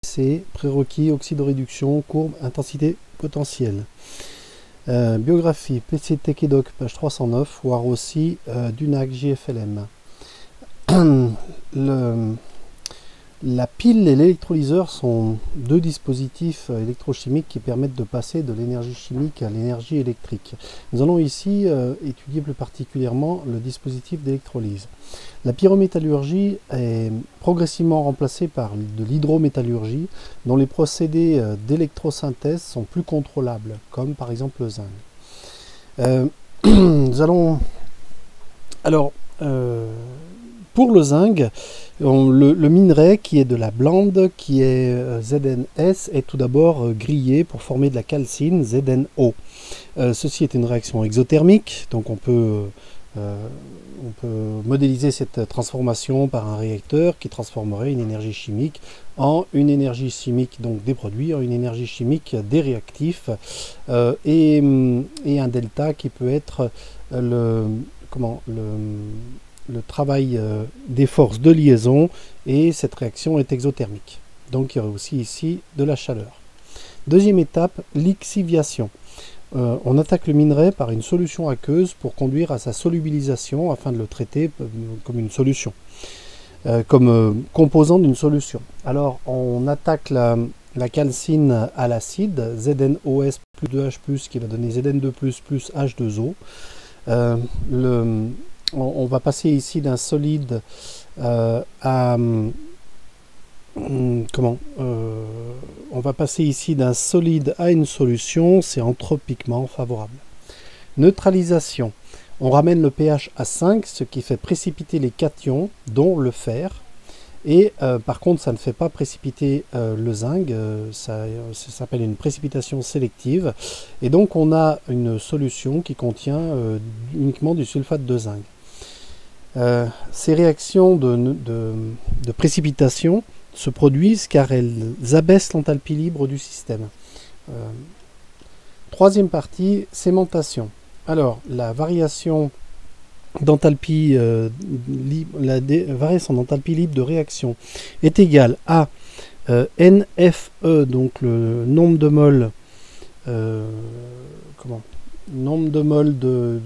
c'est prérequis, oxydoréduction, courbe, intensité potentielle. Biographie, PC Techidoc, page 309, voire aussi d'UNAC JFLM. La pile et l'électrolyseur sont deux dispositifs électrochimiques qui permettent de passer de l'énergie chimique à l'énergie électrique. Nous allons ici étudier plus particulièrement le dispositif d'électrolyse. La pyrométallurgie est progressivement remplacée par de l'hydrométallurgie, dont les procédés d'électrosynthèse sont plus contrôlables, comme par exemple le zinc. Nous allons... Alors, pour le zinc, le minerai qui est de la blende, qui est ZnS, est tout d'abord grillé pour former de la calcine, ZnO. Ceci est une réaction exothermique, donc on peut modéliser cette transformation par un réacteur qui transformerait une énergie chimique en une énergie chimique donc des produits, en une énergie chimique des réactifs, et un delta qui peut être le travail des forces de liaison, et cette réaction est exothermique. Donc il y aurait aussi ici de la chaleur. Deuxième étape, lixiviation. On attaque le minerai par une solution aqueuse pour conduire à sa solubilisation afin de le traiter comme une solution, comme composant d'une solution. Alors on attaque la calcine à l'acide, ZnOS plus 2H+, qui va donner Zn2+, plus H2O. On va passer ici d'un solide on va passer ici d'un solide à une solution, c'est entropiquement favorable. Neutralisation. On ramène le pH à 5, ce qui fait précipiter les cations, dont le fer. Et par contre, ça ne fait pas précipiter le zinc, ça s'appelle une précipitation sélective. Et donc, on a une solution qui contient uniquement du sulfate de zinc. Ces réactions de précipitation se produisent car elles abaissent l'enthalpie libre du système. Troisième partie, sémentation. Alors, la variation d'enthalpie variation d'enthalpie libre de réaction est égale à NFE, donc le nombre de moles de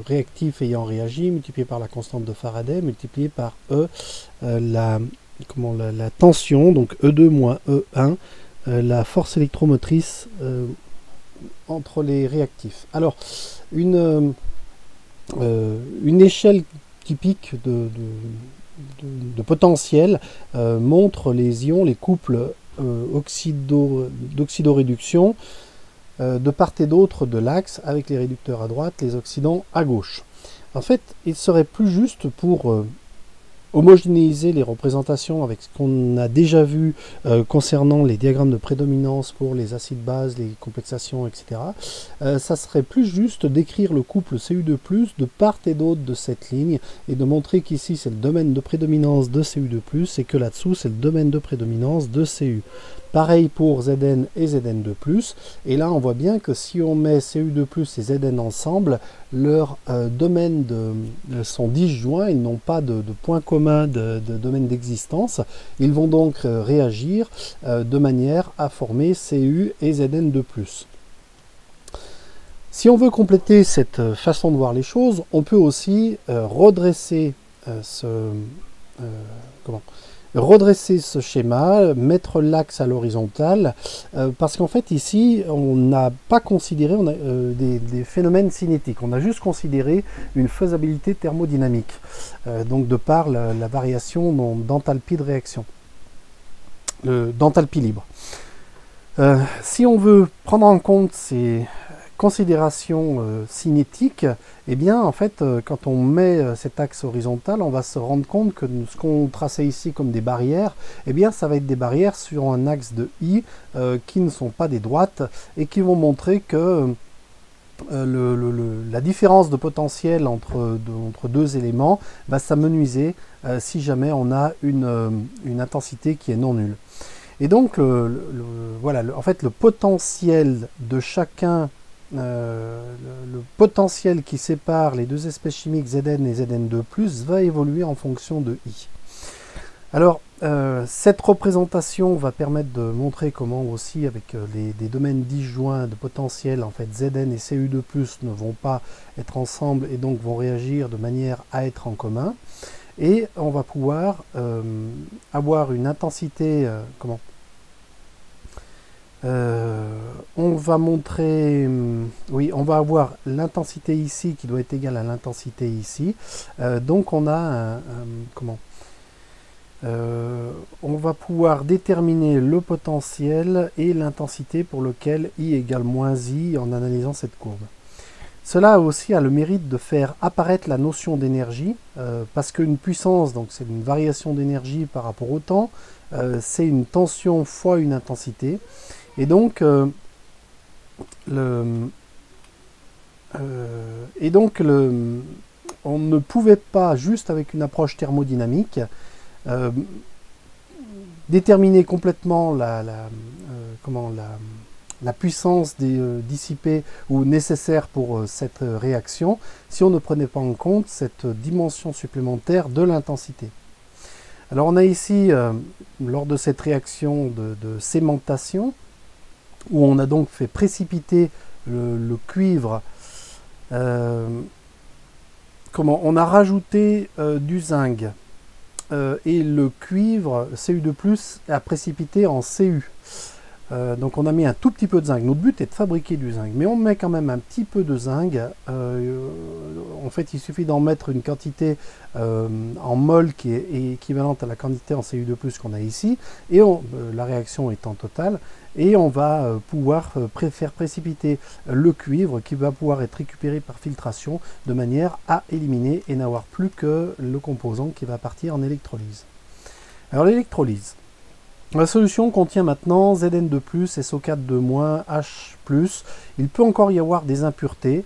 réactifs ayant réagi, multiplié par la constante de Faraday, multiplié par E, la tension, donc E2 moins E1, la force électromotrice entre les réactifs. Alors, une échelle typique de potentiel montre les ions, les couples d'oxydoréduction de part et d'autre de l'axe, avec les réducteurs à droite, les oxydants à gauche. En fait, il serait plus juste pour homogénéiser les représentations avec ce qu'on a déjà vu concernant les diagrammes de prédominance pour les acides-bases, les complexations, etc. Ça serait plus juste d'écrire le couple Cu2+, de part et d'autre de cette ligne, et de montrer qu'ici c'est le domaine de prédominance de Cu2+, et que là-dessous c'est le domaine de prédominance de Cu. Pareil pour Zn et Zn2+, et là on voit bien que si on met Cu2+, et Zn ensemble, leurs domaines sont disjoints, ils n'ont pas de point commun de domaine d'existence. Ils vont donc réagir de manière à former Cu et Zn2+. Si on veut compléter cette façon de voir les choses, on peut aussi redresser ce schéma, mettre l'axe à l'horizontale, parce qu'en fait ici on n'a pas considéré des phénomènes cinétiques, on a juste considéré une faisabilité thermodynamique, donc de par la variation d'enthalpie de réaction, d'enthalpie libre. Si on veut prendre en compte ces considération cinétique, eh bien en fait quand on met cet axe horizontal, on va se rendre compte que ce qu'on traçait ici comme des barrières, eh bien ça va être des barrières sur un axe de I qui ne sont pas des droites et qui vont montrer que la différence de potentiel entre deux éléments va s'amenuiser si jamais on a une intensité qui est non nulle. Et donc voilà, en fait le potentiel de chacun, le potentiel qui sépare les deux espèces chimiques Zn et Zn2+, va évoluer en fonction de I. Alors, cette représentation va permettre de montrer comment aussi, avec des domaines disjoints de potentiel, en fait, Zn et Cu2+, ne vont pas être ensemble et donc vont réagir de manière à être en commun. Et on va pouvoir avoir une intensité, on va montrer, oui, on va avoir l'intensité ici qui doit être égale à l'intensité ici. Donc on a on va pouvoir déterminer le potentiel et l'intensité pour lequel I égale moins I en analysant cette courbe. Cela aussi a le mérite de faire apparaître la notion d'énergie, parce qu'une puissance, donc c'est une variation d'énergie par rapport au temps, c'est une tension fois une intensité. Et donc, on ne pouvait pas, juste avec une approche thermodynamique, déterminer complètement la puissance dissipée ou nécessaire pour cette réaction si on ne prenait pas en compte cette dimension supplémentaire de l'intensité. Alors on a ici, lors de cette réaction de sémentation, où on a donc fait précipiter le cuivre, on a rajouté du zinc. Et le cuivre Cu2+ a précipité en Cu. Donc on a mis un tout petit peu de zinc. Notre but est de fabriquer du zinc, mais on met quand même un petit peu de zinc. En fait, il suffit d'en mettre une quantité en mol qui est équivalente à la quantité en Cu2+ qu'on a ici, et la réaction étant totale, et on va pouvoir faire précipiter le cuivre qui va pouvoir être récupéré par filtration de manière à éliminer et n'avoir plus que le composant qui va partir en électrolyse. Alors l'électrolyse. La solution contient maintenant Zn2+, SO4 H+. Il peut encore y avoir des impuretés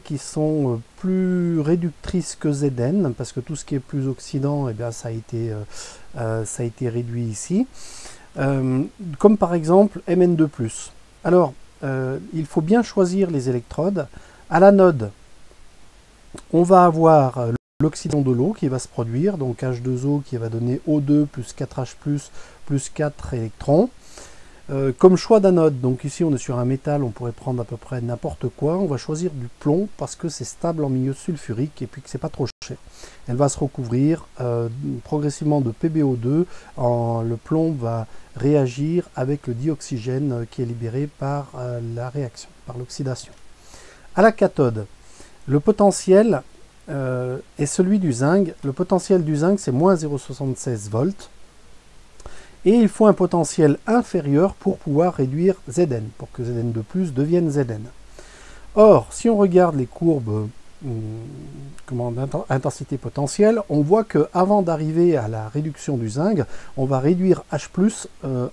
qui sont plus réductrices que Zn, parce que tout ce qui est plus oxydant, eh bien, ça a été réduit ici. Comme par exemple Mn2+. Alors, il faut bien choisir les électrodes. À l'anode, on va avoir l'oxydant de l'eau qui va se produire, donc H2O qui va donner O2 plus 4H+, plus 4 électrons. Comme choix d'anode, donc ici on est sur un métal, on pourrait prendre à peu près n'importe quoi. On va choisir du plomb parce que c'est stable en milieu sulfurique et puis que c'est pas trop cher. Elle va se recouvrir progressivement de PbO2. Le plomb va réagir avec le dioxygène qui est libéré par la réaction, par l'oxydation. À la cathode, le potentiel est celui du zinc. Le potentiel du zinc, c'est moins 0,76 volts. Et il faut un potentiel inférieur pour pouvoir réduire Zn, pour que Zn2+ devienne Zn. Or, si on regarde les courbes d'intensité potentielle, on voit qu'avant d'arriver à la réduction du zinc, on va réduire H+,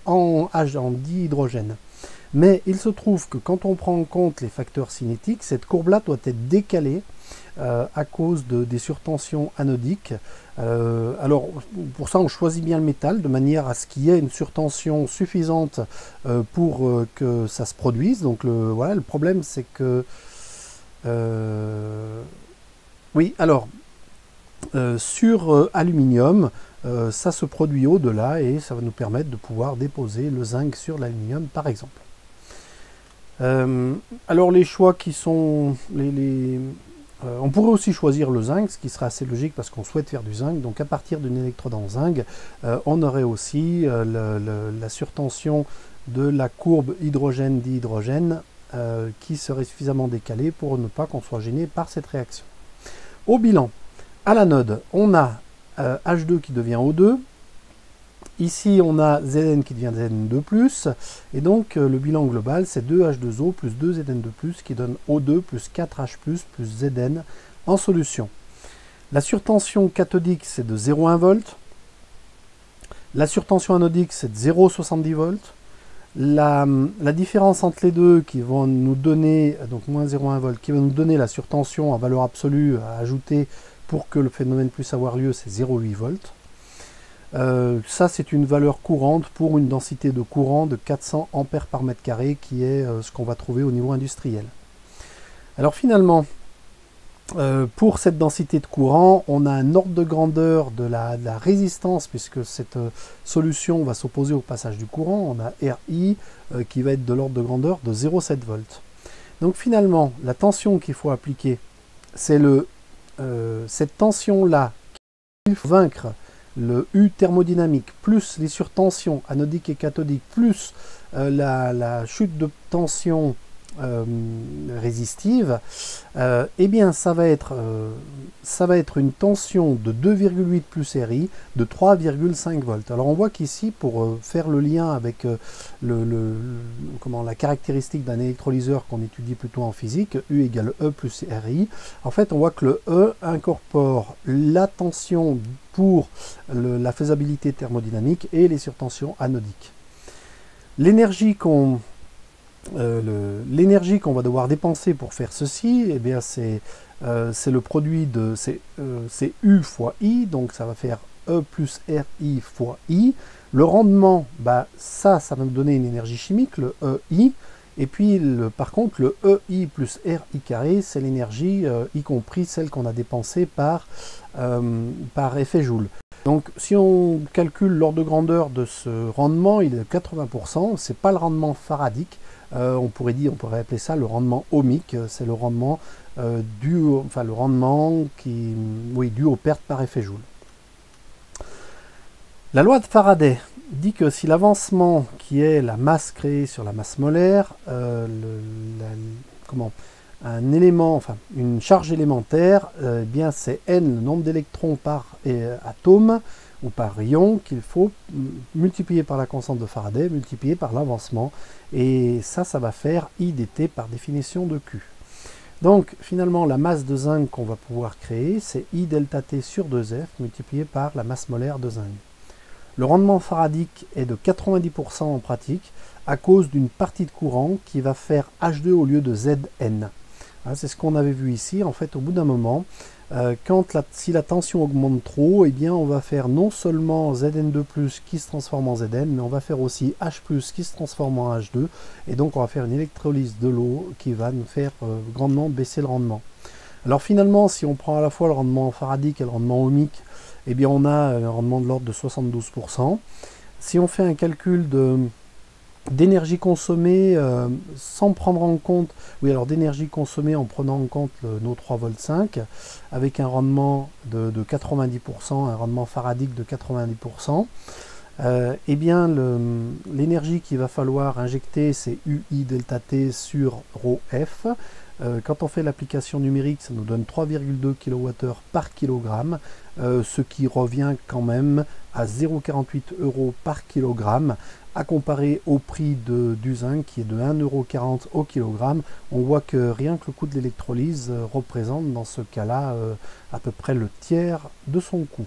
en dihydrogène. Mais il se trouve que quand on prend en compte les facteurs cinétiques, cette courbe-là doit être décalée à cause des surtensions anodiques. Alors pour ça on choisit bien le métal de manière à ce qu'il y ait une surtension suffisante pour que ça se produise. Donc voilà, le problème c'est que oui, alors sur aluminium, ça se produit au-delà et ça va nous permettre de pouvoir déposer le zinc sur l'aluminium par exemple. Alors les choix qui sont on pourrait aussi choisir le zinc, ce qui serait assez logique parce qu'on souhaite faire du zinc. Donc à partir d'une électrode en zinc, on aurait aussi la surtension de la courbe hydrogène-dihydrogène qui serait suffisamment décalée pour ne pas qu'on soit gêné par cette réaction. Au bilan, à l'anode, on a H2 qui devient O2. Ici, on a Zn qui devient Zn2+, et donc le bilan global, c'est 2H2O plus 2Zn2+, qui donne O2 plus 4H+, plus Zn en solution. La surtension cathodique, c'est de 0,1 volts. La surtension anodique, c'est de 0,70 volts. La différence entre les deux qui vont nous donner, donc moins 0,1 volts, qui va nous donner la surtension en valeur absolue à ajouter pour que le phénomène puisse avoir lieu, c'est 0,8 volts. Ça, c'est une valeur courante pour une densité de courant de 400 ampères par mètre carré, qui est ce qu'on va trouver au niveau industriel. Alors finalement, Pour cette densité de courant, on a un ordre de grandeur de la résistance, puisque cette solution va s'opposer au passage du courant. On a RI qui va être de l'ordre de grandeur de 0,7 volts. Donc finalement, la tension qu'il faut appliquer, c'est cette tension-là qui va vaincre le U thermodynamique, plus les surtensions anodiques et cathodiques, plus la chute de tension résistive, eh bien ça va être une tension de 2,8 plus RI de 3,5 volts. Alors on voit qu'ici, pour faire le lien avec la caractéristique d'un électrolyseur qu'on étudie plutôt en physique, U égale E plus RI, en fait on voit que le E incorpore la tension pour la faisabilité thermodynamique et les surtensions anodiques. L'énergie qu'on va devoir dépenser pour faire ceci, eh bien c'est le produit de c'est U fois I, donc ça va faire E plus RI fois I. Le rendement, bah, ça va me donner une énergie chimique, le EI, et puis par contre le EI plus RI carré, c'est l'énergie, y compris celle qu'on a dépensée par effet Joule. Donc si on calcule l'ordre de grandeur de ce rendement, il est de 80%, c'est pas le rendement faradique, on pourrait appeler ça le rendement ohmique, c'est le rendement dû aux pertes par effet Joule. La loi de Faraday dit que si l'avancement qui est la masse créée sur la masse molaire, une charge élémentaire, eh bien c'est n le nombre d'électrons par atome ou par ion qu'il faut multiplier par la constante de Faraday, multiplier par l'avancement, et ça va faire I dt par définition de Q. Donc finalement la masse de zinc qu'on va pouvoir créer, c'est I delta T sur 2F multiplié par la masse molaire de zinc. Le rendement faradique est de 90% en pratique à cause d'une partie de courant qui va faire H2 au lieu de Zn. C'est ce qu'on avait vu ici. En fait, au bout d'un moment, si la tension augmente trop, eh bien, on va faire non seulement Zn2+, qui se transforme en Zn, mais on va faire aussi H+, qui se transforme en H2. Et donc, on va faire une électrolyse de l'eau qui va nous faire grandement baisser le rendement. Alors finalement, si on prend à la fois le rendement faradique et le rendement ohmique, eh bien, on a un rendement de l'ordre de 72%. Si on fait un calcul d'énergie consommée sans prendre en compte, d'énergie consommée en prenant en compte nos 3,5 V avec un rendement de 90%, un rendement faradique de 90%, eh bien l'énergie qu'il va falloir injecter, c'est UI delta T sur ρ F. Quand on fait l'application numérique, ça nous donne 3,2 kWh par kilogramme, ce qui revient quand même à 0,48 € par kilogramme, à comparer au prix du zinc qui est de 1,40 € au kilogramme. On voit que rien que le coût de l'électrolyse représente dans ce cas-là à peu près le tiers de son coût.